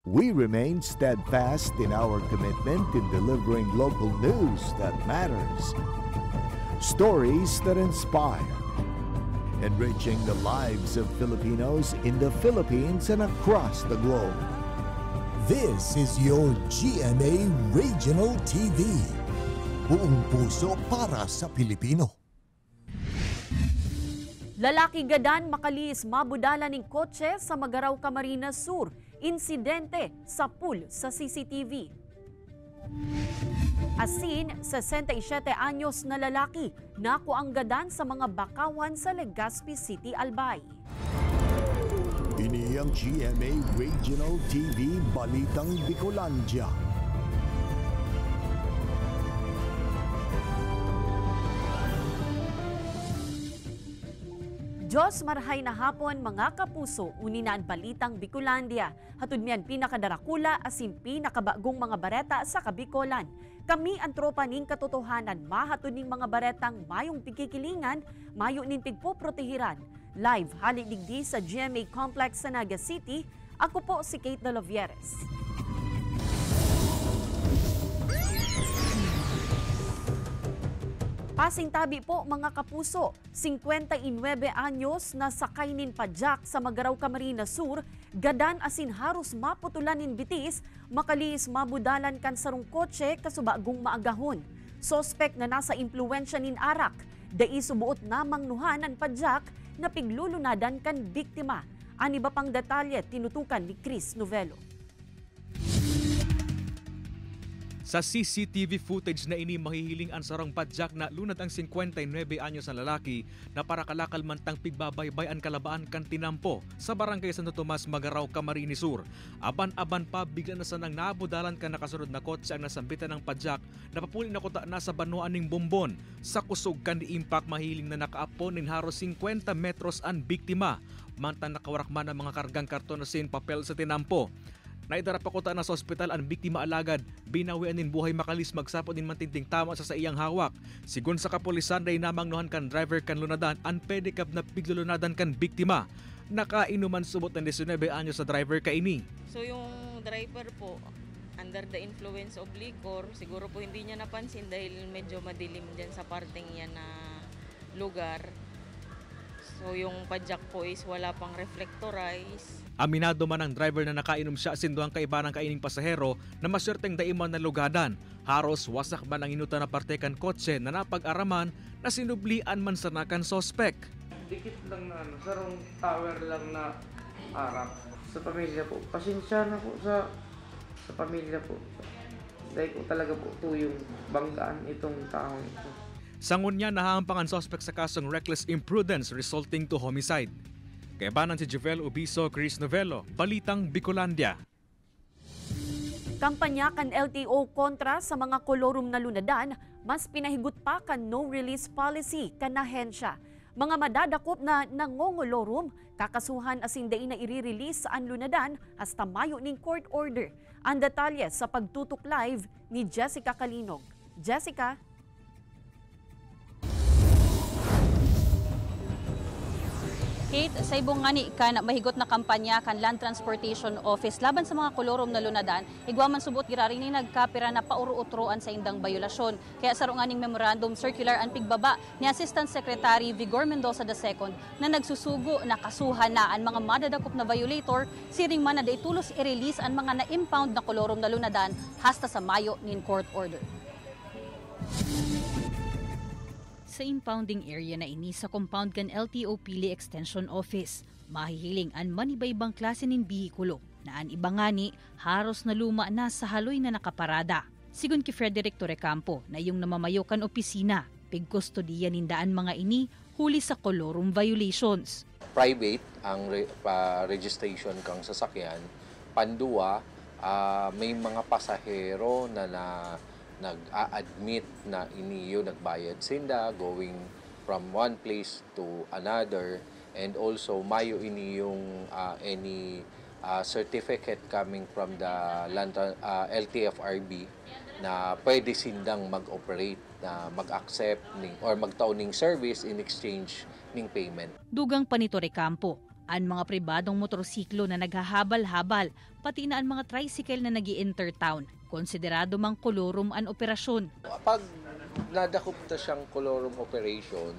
We remain steadfast in our commitment in delivering local news that matters, stories that inspire, enriching the lives of Filipinos in the Philippines and across the globe. This is your GMA Regional TV. Buong puso para sa Pilipino. Lalaki gadan makalis mabudala ng kotse sa Magaraw, Camarines Sur. Insidente sa pool sa CCTV. Asin, 67 anyos na lalaki nakuanggadan sa mga bakawan sa Legazpi City, Albay. Ini ang GMA Regional TV Balitang Bicolandia. Diyos marhay na hapon mga kapuso, uninaan Balitang Bicolandia. Hatud miyan pinakadarakula asin pinakabagong mga bareta sa Kabikolan. Kami ang tropa ning katotohanan, mahatud ning mga baretang mayong pigkikilingan, mayo ning pigpoprotehiran. Live haligdigdi sa GMA Complex sa Naga City, ako po si Kate De Lovieres. Pasingtabi po mga kapuso, 59 anyos na sakay nin padyak sa Magaraw, Camarines Sur, gadan asin haros maputulan nin bitis, makalis mabudalan kan sarong kotse kasubagong maagahon. Sospek na nasa impluensya nin arak, dai subuot namang nuhan ang padyak na piglulunadan kan biktima. Ani ba pang detalye tinutukan ni Chris Novelo. Sa CCTV footage na ini mahihiling ang sarong padyak na lunad ang 59 anyos na lalaki na para kalakal man tang pigbabaybay ang kalabaan kan tinampo sa barangay Santo Tomas, Magaraw, Camarines Sur. Aban-aban pa bigla na sanang nabudalan ka nakasunod na kotse ang nasambitan ng padyak na papuli na kuta na sa banuan ng bombon. Sa kusog kan di impact mahiling na nakaapon nin haros 50 metros ang biktima. Mantang nakawarakman ang mga kargang karton na sin papel sa tinampo. Naidara pa kuta na sa ospital ang biktima alagad, binawian nin buhay makalis magsapot din mantinting tama sa iyang hawak. Sigun sa kapulisan day namang nuhan kan driver kan lunadan ang pedicab na piglulunadan kan biktima. Nakainuman subot ng 19 anyos sa driver kaini. So yung driver po, under the influence of liquor, siguro po hindi niya napansin dahil medyo madilim dyan sa parting yan na lugar. So yung padyak po is wala pang reflectorize. Aminado man ang driver na nakainom siya asinduhang kaiba ng kaining pasahero na maswerteng daiman na lugadan. Haros wasak man ang inuta na parte kan kotse na napag-araman na sinublian man sa nakan sospek. Dikit lang na sarong tower lang na arap sa pamilya po. Pasensya na po sa pamilya po. Dahil ko talaga po ito yung banggaan itong taong ito. Sangun niya nahahampang ang sospek sa kasong reckless imprudence resulting to homicide. Kaibanan si Jovel Ubiso, Chris Novelo, Balitang Bicolandia. Kampanya kan LTO kontra sa mga kolorum na lunadan, mas pinahigot pa kan no-release policy kan ahensya. Mga madadakop na nangongolorum, kakasuhan asin dai na i-release ang lunadan hasta Mayo ning court order. Ang detalye sa pagtutok live ni Jessica Kalinog. Jessica? Kate, sa ibong ngani kan mahigot na kampanya kan Land Transportation Office laban sa mga kolorom na lunadan, igwaman subot girarin ni nagkapira na pauro-utroan sa indang bayulasyon. Kaya sa runganing memorandum circular ang pigbaba ni Assistant Secretary Vigor Mendoza II na nagsusugo na kasuhan na ang mga madadakop na violator, siring man na tulos i-release ang mga na-impound na kolorom na lunadan hasta sa Mayo nin court order. Sa impounding area na ini sa compound kan LTO Pili Extension Office, mahihiling an manibaybang klase nin bihikulo na an ibangani haros na luma na sa haloy na nakaparada. Sigun ki Frederick Torrecampo na yung namamayo kan opisina, pigkustodiya nindaan mga ini huli sa kolorum violations. Private ang registration kang sasakyan, pandua may mga pasahero na nag-a-admit na iniyo nagbayad sinda going from one place to another, and also mayo iniyong any certificate coming from the LTFRB na pwede sindang mag-operate, na mag-accept or magtaon ng service in exchange ng payment. Dugang pa ni Torrecampo, Ang mga pribadong motorsiklo na naghahabal-habal, pati na ang mga tricycle na nag-i-intertown. Konsiderado mang kolorum ang operasyon. Pag nadakop na siyang colorum operation,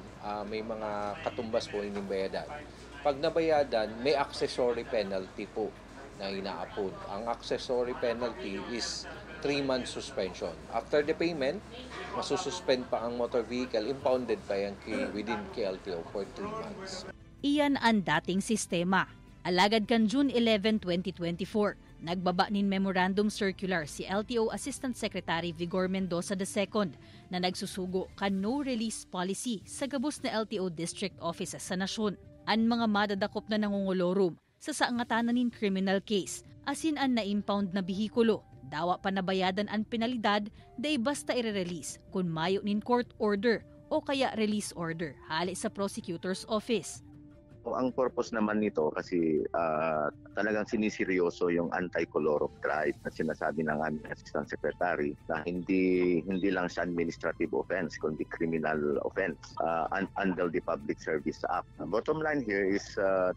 may mga katumbas po inimbayadan. Pag nabayadan, may accessory penalty po na inaapon. Ang accessory penalty is 3 months suspension. After the payment, masususpend pa ang motor vehicle, impounded pa yan within KLTO for 3 months. Iyan ang dating sistema. Alagad kan June 11, 2024, nagbaba nin Memorandum Circular si LTO Assistant Secretary Vigor Mendoza II na nagsusugo kan no-release policy sa gabos na LTO District Offices sa nasyon. Ang mga madadakop na nangungolorum sa saangatanan nin criminal case, asin ang na-impound na bihikulo, dawa pa nabayadan ang penalidad day basta i-release kung mayo nin court order o kaya release order hali sa prosecutor's office. Ang purpose naman nito kasi talagang siniseryoso yung anti-colorum drive na sinasabi ng aming Assistant Secretary na hindi lang siya administrative offense kundi criminal offense under the Public Service Act. Bottom line here is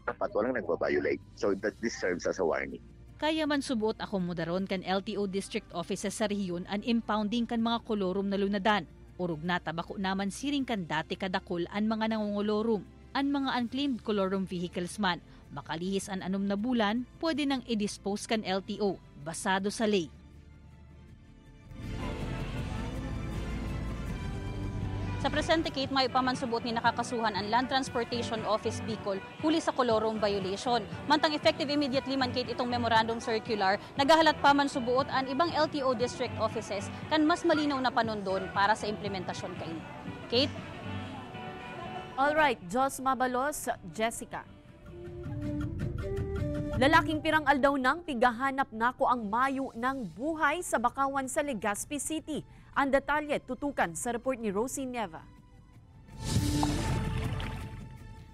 dapat walang nagbabiolate. So that this serves as a warning. Kaya man subuot akomodaron kan LTO District Offices sa rehiyon an impounding kan mga kolorum na lunadan. Urog na tabako naman siring kan dati kadakol an mga nangungolorum. Ang mga unclaimed colorum vehicles man, makalihis an anom na bulan, pwede nang i-dispose kan LTO, basado sa ley. Sa presente, Kate, may pamansubot ni nakakasuhan ang Land Transportation Office Bicol huli sa colorum violation. Mantang effective immediately man, Kate, itong memorandum circular, nagahalat pa man subuot ang ibang LTO district offices kan mas malinaw na panundon para sa implementasyon kaini. Kate? Alright, Jos Mabalos, Jessica. Lalaking pirang aldaw nang pigahanap nako ang mayo ng buhay sa Bakawan sa Legazpi City. Ang detalye tutukan sa report ni Rosie Neva.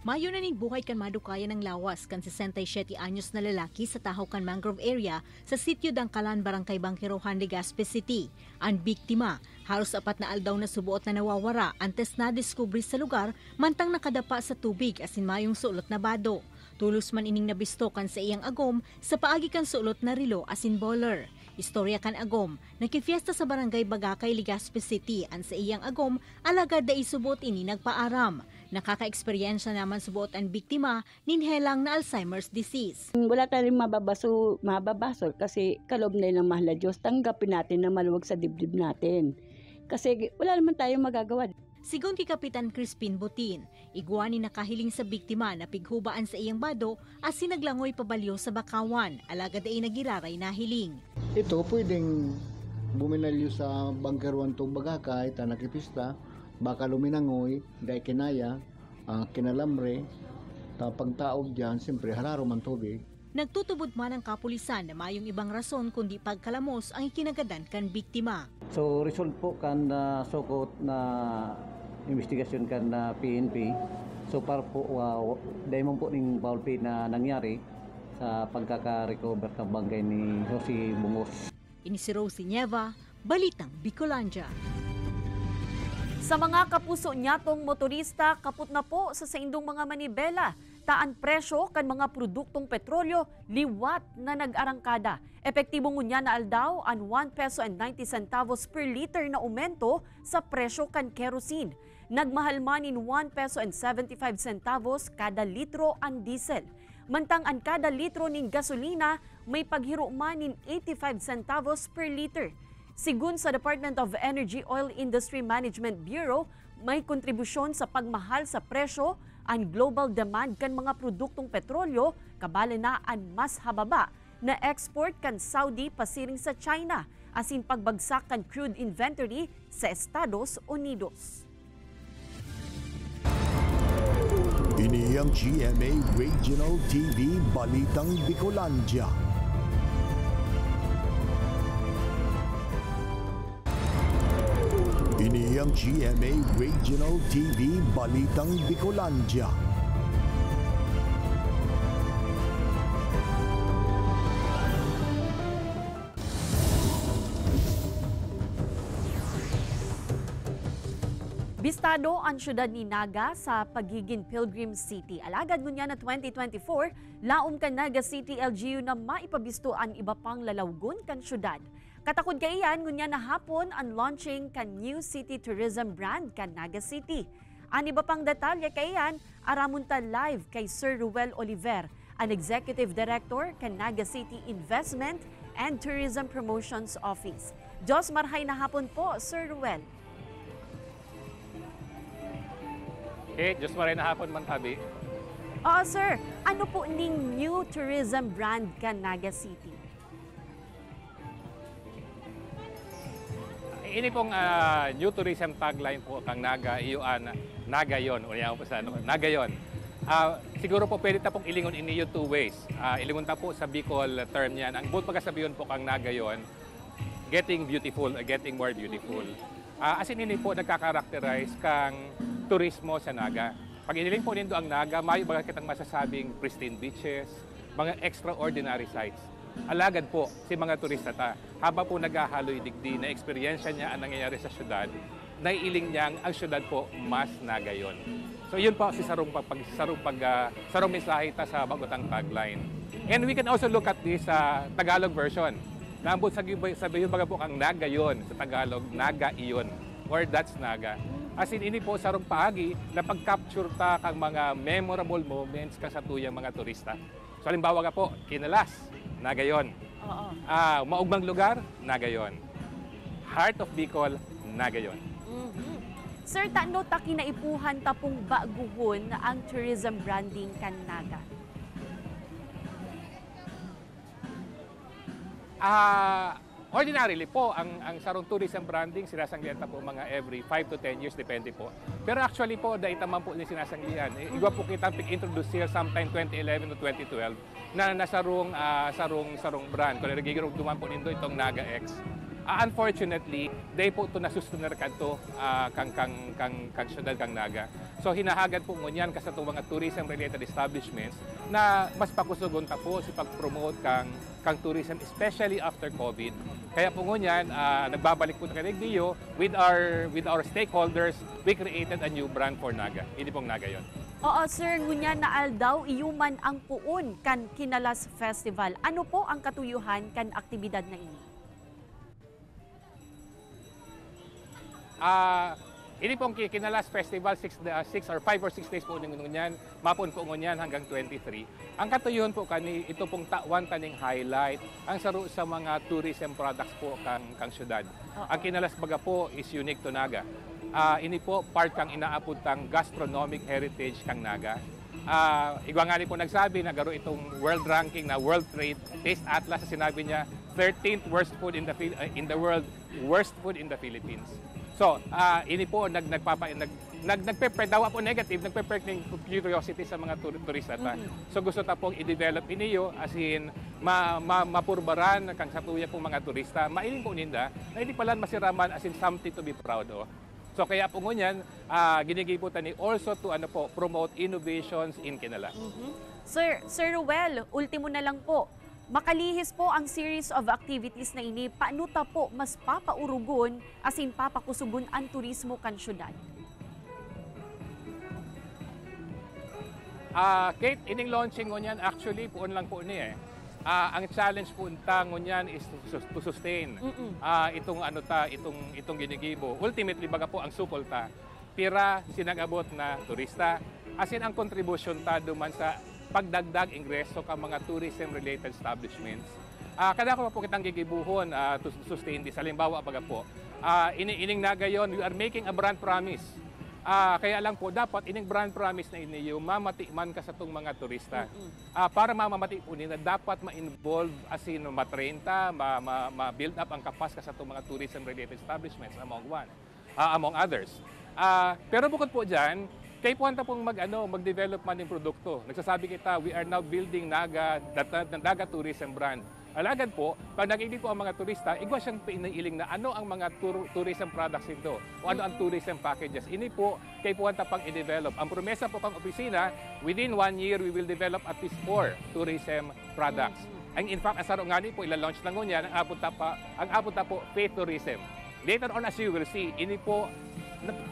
Mayo na ning buhay kan madukayan ng lawas kan 67 anyos na lalaki sa tahaw kan mangrove area sa sitio Dangkalan, Barangay Bangkirohan, Legazpi City. Ang biktima, halos 4 na aldaw na subuot na nawawara antes na diskubre sa lugar mantang nakadapa sa tubig asin mayong sulot na bado. Tulos man ining nabistokan sa iyang agom sa paagi kan sulot na rilo asin bowler. Istorya kan agom, nakifiesta sa Barangay Bagakay, Legazpi City an sa iyang agom alagad da isubot ini nagpaaram. Nakaka-eksperyensya naman subuot ang biktima ninhelang na Alzheimer's disease. Wala tayong mababasol kasi kalob na ng mahal na Diyos. Tanggapin natin na maluwag sa dibdib natin. Kasi wala naman tayong magagawa. Sigon kay Kapitan Crispin Butin, igwani nakahiling sa biktima na pighubaan sa iyang bado as sinaglangoy pabalyo sa Bakawan, alagad ay nagiraray na hiling. Ito pwedeng buminalyo sa bangkeruan to Bagakay, tanakipista, baka luminangoy, dahil kinaya, kinalamre, pagtaob dyan, siyempre hararo man tubig. Nagtutubod man ang kapulisan na mayong ibang rason kundi pagkalamos ang ikinagadan kan biktima. So result po kan sukot na investigasyon kan na PNP. So para po dahil po ning foul play na nangyari sa pagkaka-recover ng bangkay ni Jose Bungos. Ini si Rosie Neva, Balitang Bicolandia. Sa mga kapuso nyatong motorista, kaput na po sa saindong mga manibela. Taan presyo kan mga produktong petrolyo, liwat na nag-arangkada. Epektibong ngunya na aldaw ang 1 peso and 90 centavos per liter na aumento sa presyo kan kerosene. Nagmahal man in 1 peso and 75 centavos kada litro ang diesel. Mantang ang kada litro ning gasolina may paghiro man in 85 centavos per liter. Sigun sa Department of Energy Oil Industry Management Bureau, may kontribusyon sa pagmahal sa presyo ang global demand kan mga produktong petrolyo, kabala na ang mas hababa na export kan Saudi pasiring sa China, asin pagbagsak kan crude inventory sa Estados Unidos. Ini ang GMA Regional TV Balitang Bicolandia. Ini ang GMA Regional TV Balitang Bicolandia. Bistado ang syudad ni Naga sa pagiging Pilgrim City. Alagad ngunya na 2024, laom kan Naga City LGU na maipabisto ang iba pang lalawgon kan syudad. Katakod kaiyan ngunya na hapon ang launching kan New City Tourism brand kan Naga City. Ang iba pang detalye kaiyan, aramunta live kay Sir Ruel Oliver, ang Executive Director kan Naga City Investment and Tourism Promotions Office. Diyos marhay na hapon po, Sir Ruel. Diyos maray na hapon man tabi. Sir, ano po ning new tourism brand kan Naga City? Ini pong new tourism tagline po kang Naga, iyon, Nagayon, o yan po sa Nagayon. Siguro po pwede ta pong ilingon ini yung two ways. Ilingon ta po sa Bicol term yan. Ang buot pagkasabiyon po kang Nagayon, getting beautiful, getting more beautiful. As in ini po nagkakarakterize kang turismo sa Naga. Pag iniling po nindo ang Naga, may baga kitang masasabing pristine beaches, mga extraordinary sites. Alagad po si mga turista ta, habang po naghahaloy digdi na eksperyensya niya ang nangyayari sa syudad, naiiling niyang ang syudad po mas Nagayon. So yun po si sarong mensahe ta sa bagotang tagline. And we can also look at this Tagalog version. Naambot sabihin baga po ang Nagayon sa Tagalog, Naga iyon, or that's Naga. As in, ini po sarong paagi na pag-capture ta kang mga memorable moments ka sa tuyang mga turista. So halimbawa ka po, Kinalas, Nagayon. Maugmang lugar, Nagayon. Heart of Bicol, Nagayon. Sir, tano ta kinaipuhan ta pong baguhon ang tourism branding kan Naga? Ordinarily po, ang sarong tourism branding, sinasanglian po mga every 5 to 10 years, depende po. Pero actually po, dahil man po ni sinasanglian. Iwa po kitang introduce here sometime 2011 to 2012 na nasarong brand. Kung nagigirong duman po nindo itong Naga X. Unfortunately, dahil po ito nasustunar kanto kang syudad kang Naga. So hinahagad po ngunyan kasi itong mga tourism-related establishments na mas pakusugon ta po si pag-promote kang tourism, especially after COVID. Kaya po ngunyan, nagbabalik po na kanigdiyo with our stakeholders, we created a new brand for Naga. Hindi pong Naga yon. Oo, sir, ngunyan na aldaw iyuman ang puon kan Kinalas Festival. Ano po ang katuyuhan kan aktibidad na ini? Ini pong Kinalas Festival, 5 or 6 days po ngunyan, mapon po ngunyan hanggang 23. Ang katuyuhan po kani, ito pong tawan taning highlight, ang saro sa mga tourism products po kang syudad. Ang Kinalas baga po is unique to Naga. Ini po part kang inaapod tang gastronomic heritage kang Naga. Igwa nga po nagsabi na garo itong world ranking na World Trade Taste Atlas, sinabi niya 13th worst food in the world, worst food in the Philippines. So, ini po nagpe-dawa po negative, nagpe-perk ng curiosity sa mga turista ta. So gusto ta pong i-develop iniyo as in mapurbaran kang sa tuya pong mga turista. Mailing po ninda na hindi pala masiraman as in something to be proud of. So kaya po ngunyan, ginigibutan ni also to promote innovations in Kinalas. Sir Ruel, ultimo na lang po. Makalihis po ang series of activities na ini, paano ta po mas papaurugon as in papakusugon ang turismo kan syudad? Kate, ining launching ngunyan, actually puon lang po niya ang challenge po unta ngunyan is to sustain itong ginigibo. Ultimately baga po ang sukol ta, pira sinagabot na turista, as in ang contribution ta duman sa pagdagdag ingreso ka mga tourism-related establishments. Kada ko po kitang gigibuhon to sustain this. Halimbawa, baga po, ining Nagayon, we are making a brand promise. Kaya lang po, dapat ining brand promise na iniyo, mamatiman ka sa itong mga turista. Para mamamati po nila, dapat ma-involve as in matrain ta, ma-build up ang kapas ka sa itong mga tourism-related establishments among others. Pero bukod po dyan, kay puwanta pong mag-develop man ng produkto. Nagsasabi kita, we are now building Naga tourism brand. Alagad po, pag nakikita po ang mga turista, igwa siyang pinailing na ano ang mga tourism products ito o ano ang tourism packages. Ini po, kay puwanta pang i-develop. Ang promesa po kang opisina, within 1 year, we will develop at least 4 tourism products. In fact, asaro nga po, ila-launch na ngunyan, ang apot po, faith tourism. Later on, as you will see, ini po,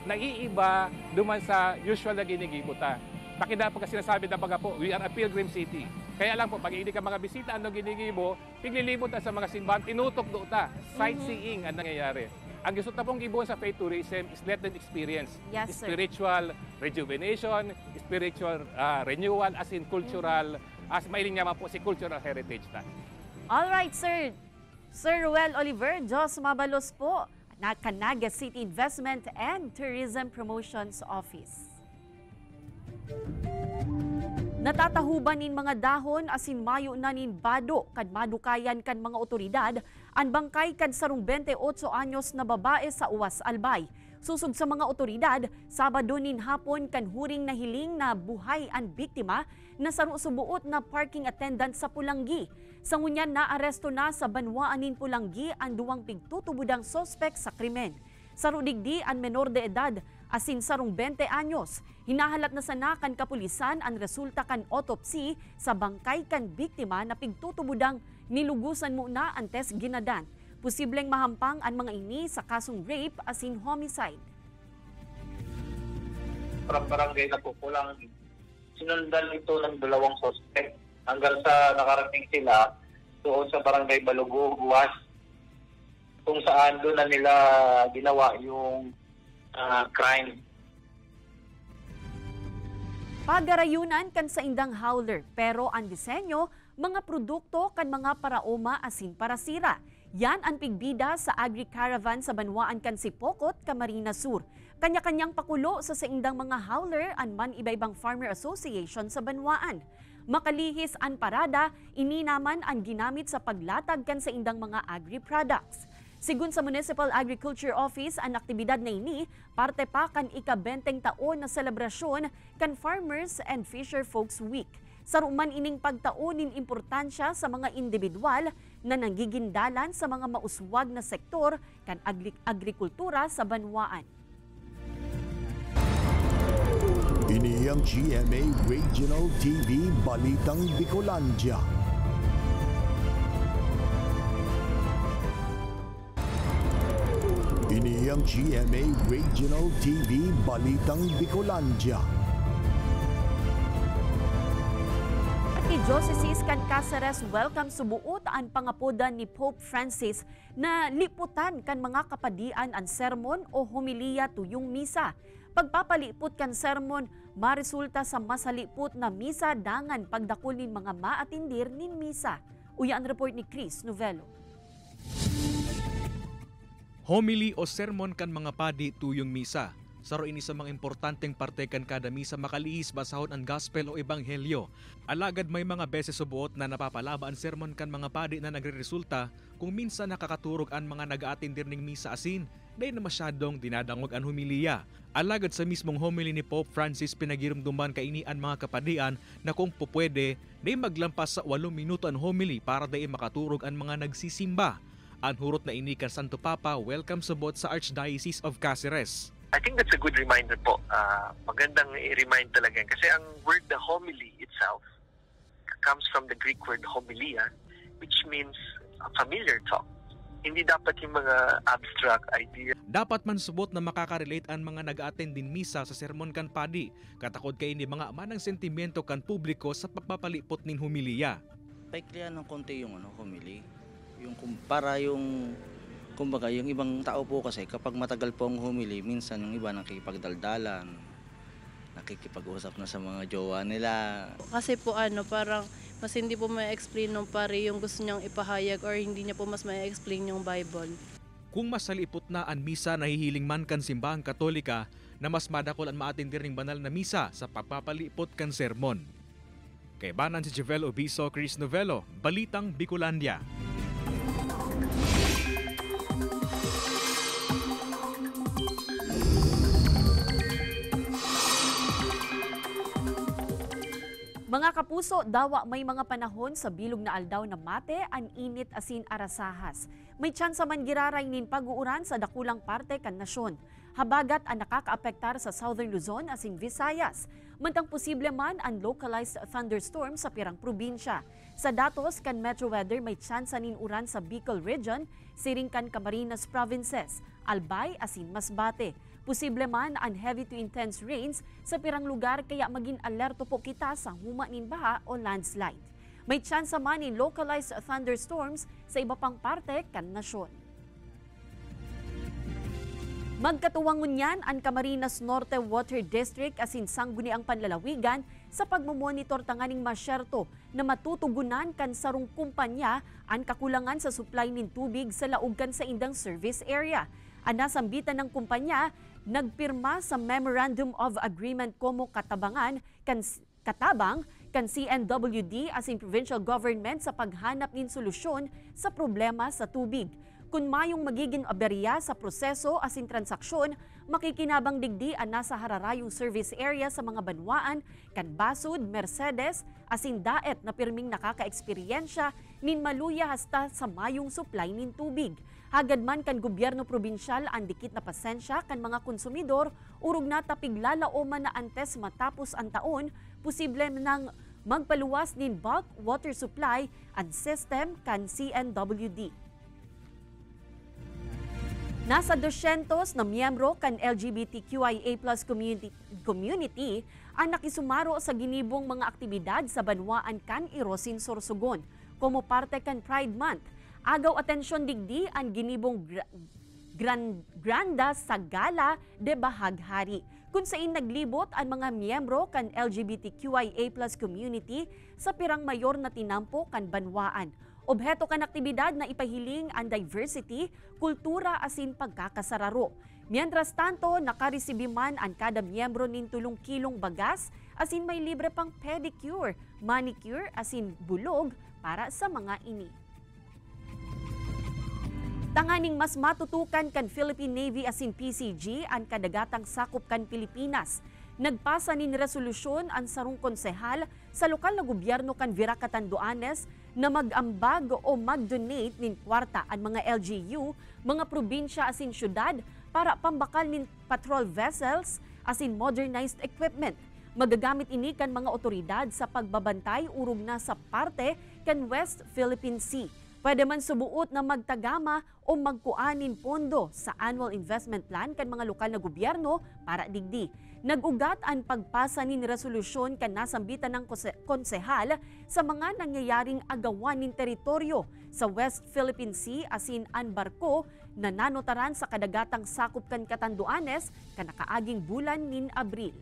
naiiba duman sa usual na ginigibutan. Pakida po kasi sinasabi na baga po, we are a pilgrim city. Kaya lang po, pag hindi ka mga bisita, ano ginigibo, piglilibot na sa mga simbahan, tinutok doon ta. Sightseeing ang nangyayari. Ang gusto na pong gibuhan sa faith tourism is let them experience spiritual rejuvenation, spiritual renewal, as in cultural, as mailing naman po si cultural heritage na. All right, sir. Sir Ruel Oliver, Diyos Mabalos po, Naga City Investment and Tourism Promotions Office. Natatahuban nin mga dahon asin mayo na nin bado kad madukayan kan mga otoridad ang bangkay kad sarong 28 anyos na babae sa Uwas Albay. Susog sa mga otoridad, Sabado nin hapon kan huring nahiling na buhay ang biktima na saro subuot na parking attendant sa Pulanggi. Sa ngunyan na aresto na sa Banwaan nin Pulanggi ang duwang pigtutubudang sospek sa krimen. Saro digdi ang menor de edad asin sarong 20 anyos. Hinahalat na sana kan kapulisan ang resulta kan autopsy sa bangkay kan biktima na pigtutubudang nilugusan muna antes ginadan. Posibleng mahampang ang mga ini sa kasong rape asin homicide. Parang barangay na po kulang sinundan ito ng dalawang suspect hanggang sa nakarating sila doon sa barangay Balugo, Guas, kung saan doon na nila ginawa yung crime. Pagarayunan kan sa indang howler pero ang disenyo, mga produkto kan mga paraoma asin parasira. Yan ang pigbida sa agri-caravan sa Banwaan kan Sipokot, Camarines Sur. Kanya-kanyang pakulo sa indang mga howler ang man iba-ibang farmer association sa Banwaan. Makalihis ang parada, ini naman ang ginamit sa paglatag kan sa indang mga agri-products. Sigun sa Municipal Agriculture Office, ang aktibidad na ini, parte pa kan ika-20 taon na selebrasyon kan Farmers and Fisher Folks Week. Saruman ining pagtaunin importansya sa mga individual na nanggigindalan sa mga mauswag na sektor kan agrikultura sa Banwaan. Ini ang GMA Regional TV Balitang Bicolandia. Ini ang GMA Regional TV Balitang Bicolandia. Diocese kan Cáceres welcome subuot ang pangapodan ni Pope Francis na liputan kan mga kapadian ang sermon o homilya tuyong misa. Pagpapalipot kan sermon, maresulta sa masalipot na misa dangan pagdakol nin mga maatindir nin misa. Uya ang report ni Chris Novelo. Homily o sermon kan mga padi tuyong misa. Saro ini sa mga importanteng parte kan kada misa makalihis basahon ang gospel o ebanghelyo. Alagad may mga beses subuot na napapalaba ang sermon kan mga padi na nagreresulta kung minsan nakakaturog ang mga nag-aatindir ning misa asin, dahil na masyadong dinadangog ang humiliya. Alagad sa mismong homily ni Pope Francis pinagirumduman kaini ang mga kapadian na kung pupwede, dahil maglampas sa 8 minuto ang homily para dahil makaturog ang mga nagsisimba. Ang hurot na ini kan Santo Papa welcome subot sa Archdiocese of Cáceres. I think that's a good reminder po. Magandang i-remind talaga. Kasi ang word, the homily itself, comes from the Greek word homilia, which means familiar talk. Hindi dapat yung mga abstract idea. Dapat man subot na makakarelate ang mga nag-attend din misa sa sermon kan padi. Katakod kay ni mga manang sentimiento kan publiko sa pagpapalipot nin humiliya. Paiklian ng konti yung homily. Yung kumpara yung kumbaga, yung ibang tao po kasi kapag matagal po ang humili, minsan yung iba nakikipagdaldalan, nakikipag-usap na sa mga jowa nila. Kasi po parang mas hindi po ma-explain ng pare yung gusto niyang ipahayag or hindi niya po mas ma-explain yung Bible. Kung masalipot na ang misa, nahihiling man kan simbahang Katolika na mas madakol ang maatindir ng banal na misa sa pagpapalipot kan sermon. Kay Banan si Javel Obiso, Chris Novelo, Balitang Bicolandia. Mga kapuso, dawa may mga panahon sa bilog na aldaw na mate, ang init asin arasahas. May tsansa man giraray nin pag-uuran sa dakulang parte kan nasyon. Habagat ang nakakaapektar sa Southern Luzon asin Visayas. Mantang posible man ang localized thunderstorm sa pirang probinsya. Sa datos kan Metro Weather may tsansa nin uran sa Bicol Region, siring kan Camarines Provinces, Albay asin Masbate. Posible man ang heavy to intense rains sa pirang lugar kaya maging alerto po kita sa humanin baha o landslide. May tsansa man in localized thunderstorms sa iba pang parte kan nasyon. Magkatuwangon niyan ang Camarines Norte Water District asin sangguniang panlalawigan sa pagmomonitor tanganing masyerto na matutugunan kan sarong kumpanya ang kakulangan sa supply nin tubig sa laog kan sa indang service area. Ang nasambitan ng kumpanya, nagpirma sa Memorandum of Agreement komo katabang kan CNWD as in provincial government sa paghanap nin solusyon sa problema sa tubig. Kung mayong magiging aberya sa proseso as in transaksyon, makikinabang digdi ang nasa hararayong service area sa mga banwaan, kan Basud, Mercedes, as in daet na pirming nakaka-eksperyensya nin maluya hasta sa mayong supply nin tubig. Hagad man kan gobyerno probinsyal ang dikit na pasensya kan mga konsumidor, urog na tapiglalaoman na antes matapos ang taon, posible nang magpaluwas nin bulk water supply ang system kan CNWD. Nasa 200 na miyembro kan LGBTQIA+ community ang nakisumaro sa ginibong mga aktibidad sa banwaan kan Irosin, Sorsogon. Como parte kan Pride Month, agaw atensyon digdi ang ginibong Granda sa Gala de Bahaghari, kung saan naglibot ang mga miyembro kan LGBTQIA+ community sa pirang mayor na tinampo kan banwaan. Obheto kan aktibidad na ipahiling ang diversity, kultura asin pagkakasararo. Mientras tanto, nakaresibi man ang kada miyembro nin 3 kilong bagas asin may libre pang pedicure, manicure asin bulog para sa mga ini. Tanganing mas matutukan kan Philippine Navy asin PCG ang kadagatang sakop kan Pilipinas. Nagpasa nin resolusyon ang sarong konsehal sa lokal na gobyerno kan Virac Catanduanes na mag-ambag o mag-donate nin kwarta ang mga LGU, mga probinsya asin syudad para pambakal nin patrol vessels asin modernized equipment. Magagamit ini kan mga otoridad sa pagbabantay urog na sa parte kan West Philippine Sea. Pwede man subuot na magtagama o magkuanin pondo sa annual investment plan kan mga lokal na gobyerno para digdi. Nag-ugat ang pagpasa nin resolusyon kan nasambitan ng konsehal sa mga nangyayaring agawan nin teritoryo sa West Philippine Sea asin ang barko na nanotaran sa kadagatang sakop kan Catanduanes kan nakaaging bulan nin Abril.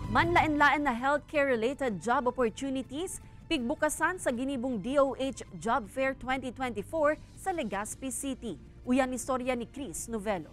Manlaen-laen na healthcare-related job opportunities pigbukasan sa ginibong DOH Job Fair 2024 sa Legazpi City. Uyan istorya ni Chris Novelo.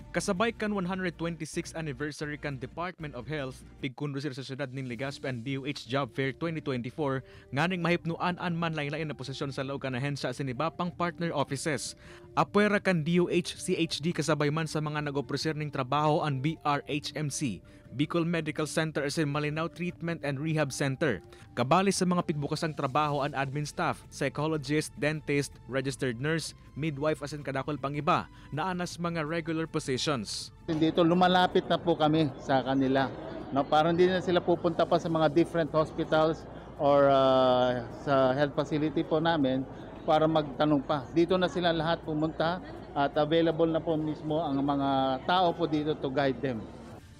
Kasabay kan 126th anniversary kan Department of Health pigkondusir sa syudad nin Legazpi ang DOH Job Fair 2024 nganing mahipnuan an manlain-lain na posisyon sa laog kan ahensya sa ibang partner offices. Apwera kan DOH CHD kasabay man sa mga nag-opresir ning trabaho ang BRHMC, Bicol Medical Center as in Malinaw Treatment and Rehab Center. Kabali sa mga pigbukasang trabaho ang admin staff, psychologist, dentist, registered nurse, midwife as in kadakol pang iba na anas mga regular positions. Dito lumalapit na po kami sa kanila. No, parang hindi na sila pupunta pa sa mga different hospitals or sa health facility po namin para magtanong pa. Dito na sila lahat pumunta at available na po mismo ang mga tao po dito to guide them.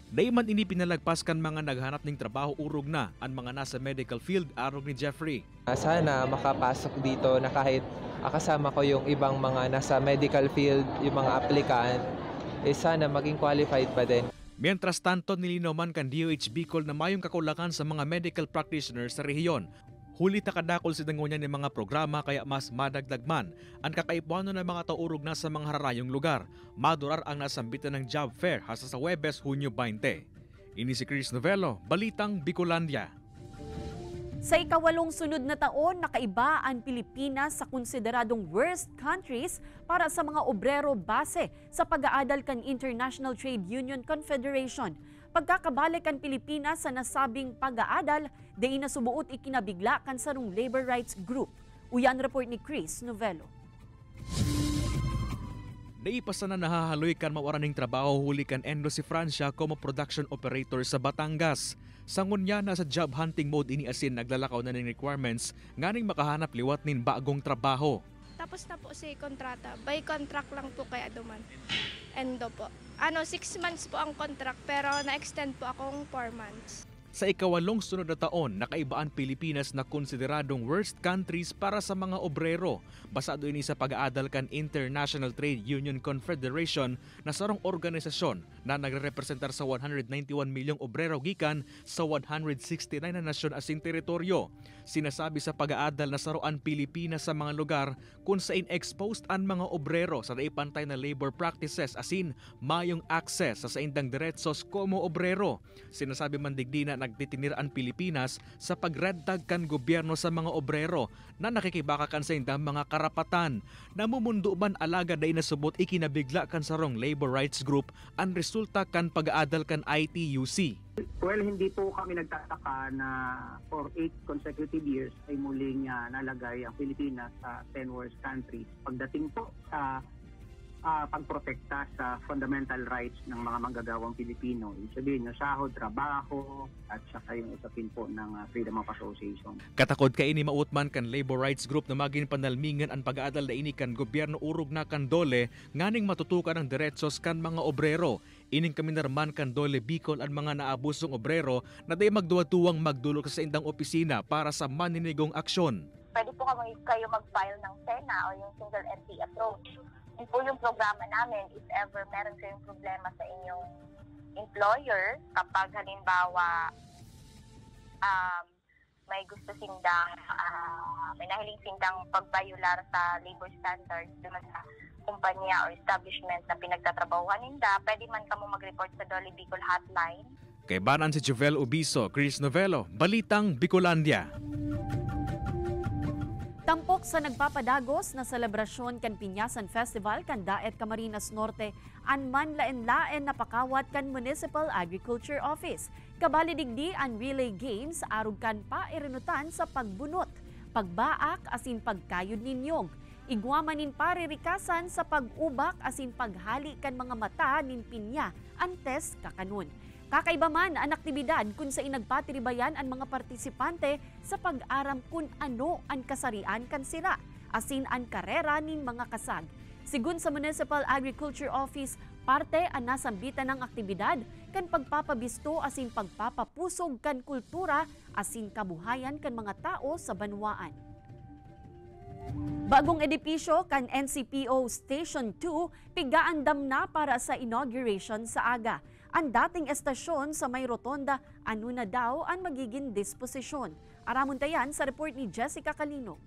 Dayman ini pinalagpas kan mga naghanap ng trabaho urog na ang mga nasa medical field arog ni Jeffrey. Sana makapasok dito na kahit kasama ko yung ibang mga nasa medical field, yung mga applicant, sana maging qualified pa din. Mientras tanto nilinaw man kan DOH Bicol na mayong kakulangan sa mga medical practitioners sa rehiyon. Huli takadakol si dangonya ng mga programa kaya mas madagdagman ang kakaipuano ng mga taurog na sa mga hararayong lugar. Madurar ang nasambitan ng job fair hasta sa Huwebes, Hunyo 20. Ini si Chris Novelo, Balitang Bicolandia. Sa ikawalong sunod na taon, nakaiba ang Pilipinas sa konsideradong worst countries para sa mga obrero base sa pag-aadal kan International Trade Union Confederation. Pagkakabalik ang Pilipinas sa nasabing pag-aadal, di inasubuot ikinabigla kan sarong labor rights group. Uyan report ni Chris Novelo. Naipasa na nahahaloy kan mawaraning trabaho huli kan Endo si Francia como production operator sa Batangas. Sangon niya na sa job hunting mode ini asin naglalakaw na ng requirements nganing makahanap liwat nin bagong trabaho. tapos na po si kontrata. By contract lang po kaya duman. Endo po. 6 months po ang contract pero na-extend po akong 4 months. Sa ikawalong sunod na taon, nakaiba ang Pilipinas na konsideradong worst countries para sa mga obrero. Basado ini sa pag-aadal kan International Trade Union Confederation na sarong organisasyon na nagre-representar sa 191 milyong obrero gikan sa 169 na nasyon asing teritoryo. Sinasabi sa pag-aadal na saroan Pilipinas sa mga lugar kung saan exposed ang mga obrero sa naipantay na labor practices asin mayong access sa indang diretsos como obrero. Sinasabi man digdi na nagtitinir ang Pilipinas sa pagredtag kan gobyerno sa mga obrero na nakikibakakan sa indang mga karapatan. Namumundo man alaga day nasubot ikinabigla kan sarong labor rights group ang resulta kan pag-aadal kan ITUC. Well, hindi po kami nagtataka na for 8 consecutive years ay muling nalagay ang Pilipinas sa 10 worst countries. Pagdating po sa pagprotekta sa fundamental rights ng mga manggagawang Pilipino. Ibig sabihin yung sahod, trabaho, at saka yung usapin po ng freedom of association. Katakod ka ini mautman kan labor rights group na maging panalmingan ang pag-aadal na ini kan gobyerno urog na kan dole nganing matutukan ang diretsos kan mga obrero. Ining kami narman kan dole Bicol ang mga naabusong obrero na day magduwa-duwang magdulog sa indang opisina para sa maninigong aksyon. Pwede po kayo mag-file ng SENA o yung single entity approach. Yun po yung programa namin if ever meron kayong problema sa inyong employer kapag halimbawa may gusto sindang may nahiling sindang pagbayular sa labor standards dun sa kumpanya o establishment na pinagtatrabahuan ninda, pwede man kamo mag-report sa Dole Bicol Hotline. Kay banan si Jovel Ubiso, Chris Novello, Balitang Bicolandia. Tampok sa nagpapadagos na selebrasyon kan Pinyasan Festival kan Daet Camarines Norte an manlaen-laen na pakawat kan Municipal Agriculture Office. Kabali digdi an relay games arug kan pairinutan sa pagbunot, pagbaak asin pagkayod ninyong. Igwamanin paririkasan sa pag-ubak asin paghali kan mga mata nin pinya antes kakanon. Kakaiba man ang aktibidad kung sa inagpatiribayan ang mga partisipante sa pag-aram kung ano ang kasarian kan sila, asin ang karera nin mga kasag. Sigun sa Municipal Agriculture Office, parte ang nasambitan ng aktibidad kan pagpapabisto asin pagpapapusog kan kultura asin kabuhayan kan mga tao sa banwaan. Bagong edipisyo kan NCPO Station 2 pigaandam na para sa inauguration sa aga. Ang dating estasyon sa may rotonda, ano na daw ang magiging disposisyon. Aramon tayan sa report ni Jessica Calinog.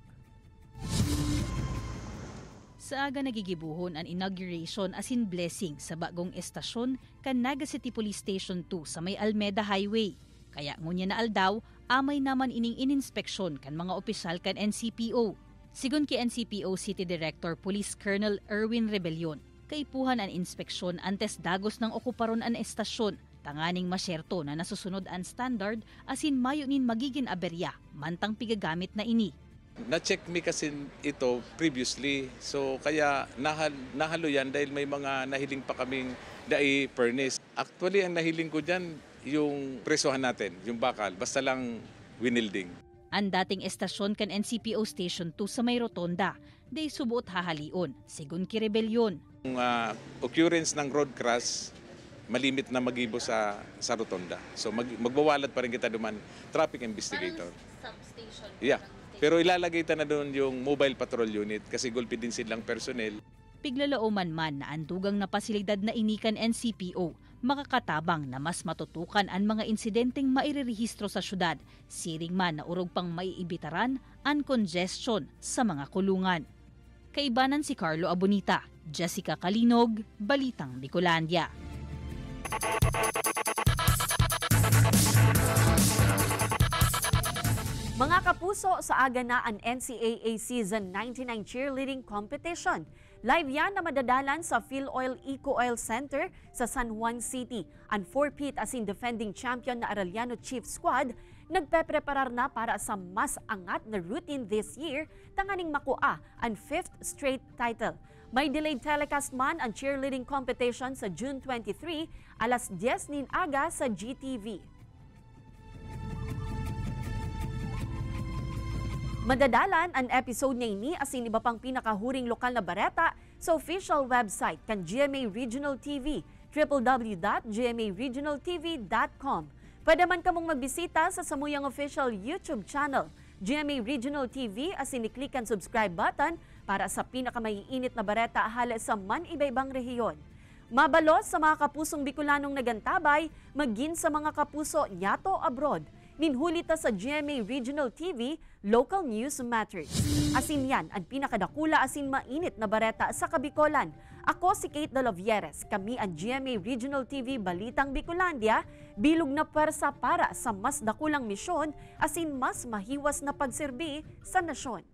Sa aga nagigibuhon ang inauguration asin blessing sa bagong estasyon kan Naga City Police Station 2 sa may Almeda Highway. Kaya ngunya na aldaw, amay naman ining ininspeksyon kan mga opisyal kan NCPO. Sigun kay NCPO City Director Police Colonel Erwin Rebellion, kaipuhan ang inspeksyon antes dagos ng okuparon ang estasyon, tanganing masyerto na nasusunod ang standard asin mayo nin magiging aberya, mantang pigagamit na ini. Na-check me kasi ito previously, so kaya nahalo yan dahil may mga nahiling pa kaming dai furnace. Actually, ang nahiling ko dyan, yung presohan natin, yung bakal, basta lang winilding. Ang dating estasyon kan NCPO Station 2 sa may rotonda, day subuot hahalion, sigun ki Rebellion. Yung occurrence ng road crash, malimit na magibo sa rotonda. So magbawalat pa rin kita duman, traffic investigator. Substation. Yeah. Pero ilalagay ta na doon yung mobile patrol unit kasi gulpi din silang personnel. Piglalooman man na andugang na pasilidad na inikan NCPO, makakatabang na mas matutukan ang mga insidenteng mairerehistro sa syudad, siring man na urog pang maiibitaran ang congestion sa mga kulungan. Kaibanan si Carlo Abonita, Jessica Calinog, Balitang Bicolandia. Mga kapuso, sa aga na ang NCAA Season 99 Cheerleading Competition. Live yan na madadalan sa PhilOil Eco Oil Center sa San Juan City. Ang 4-peat asin defending champion na Arellano Chief Squad nagpepreparar na para sa mas angat na routine this year, tanganing makua ang 5th straight title. May delayed telecast man ang cheerleading competition sa June 23, alas 10 nin aga sa GTV. Madadalan ang episode niya ini asin iba pang pinakahuring lokal na bareta sa official website kan GMA Regional TV, www.gmaregionaltv.com. Pwede man kamong magbisita sa samuyang official YouTube channel, GMA Regional TV, asin i-click ang subscribe button para sa pinakamaiinit na bareta halo sa man iba-ibang rehiyon. Mabalos sa mga kapusong Bicolanong nagantabay, magin sa mga kapuso nyato abroad. Ninhulita sa GMA Regional TV, Local News Matters. Asin yan ang pinakadakula asin mainit na bareta sa Kabikolan. Ako si Kate Dalovieres, kami ang GMA Regional TV Balitang Bicolandia, bilog na pwersa para sa mas dakulang misyon asin mas mahiwas na pagserbi sa nasyon.